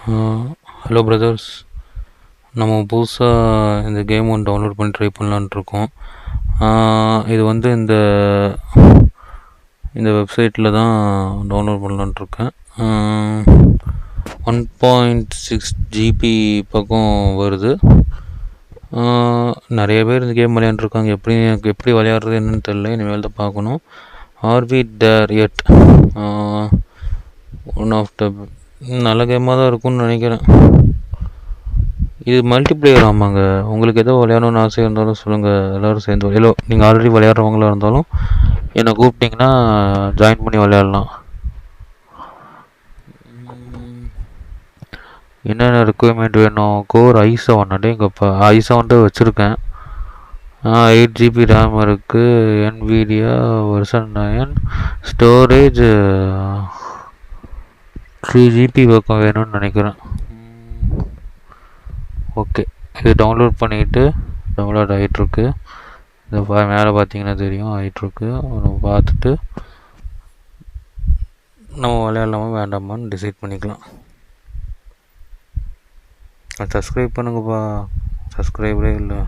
Hello brothers. நம்ம புதுசாக இந்த கேம் ஒன்று டவுன்லோட் பண்ணி ட்ரை பண்ணலான்ட்ருக்கோம். இது வந்து இந்த இந்த வெப்சைட்டில் தான் டவுன்லோட் பண்ணலான்ட்ருக்கேன். 1.6 ஜிபி பக்கம் வருது. நிறைய பேர் இந்த கேம் விளையாண்டுருக்காங்க. எனக்கு எப்படி விளையாடுறது என்னன்னு தெரியல. இனிமேல் தான் பார்க்கணும். Are we there at one of the நல்ல கேமாக தான் இருக்கும்னு நினைக்கிறேன். இது மல்டிப்ளேயர். ஆமாங்க. உங்களுக்கு எதோ விளையாடணுன்னு ஆசையாக இருந்தாலும் சொல்லுங்கள், எல்லோரும் சேர்ந்து நீங்கள் ஆல்ரெடி விளையாடுறவங்களா இருந்தாலும் என்னை கூப்பிட்டிங்கன்னா ஜாயின் பண்ணி விளையாடலாம். என்னென்ன ரெக்குயர்மெண்ட் வேணும்? Core i7. அடேங்கப்பா, i7 தான் வச்சுருக்கேன். 8 ஜிபி ரேம் இருக்குது. NVIDIA version 9. ஸ்டோரேஜ் 3 ஜிபி பக்கம் வேணும்னு நினைக்கிறேன். ஓகே, இது டவுன்லோட் பண்ணிக்கிட்டு டவுன்லோட் ஆகிட்டுருக்கு. இந்த மேலே பார்த்தீங்கன்னா தெரியும், ஆகிட்டுருக்கு. நம்ம பார்த்துட்டு நம்ம விளையாடலாமா வேண்டாமான்னு டிசைட் பண்ணிக்கலாம். சப்ஸ்கிரைப் பண்ணுங்கப்பா. சப்ஸ்கிரைபரே இல்லை.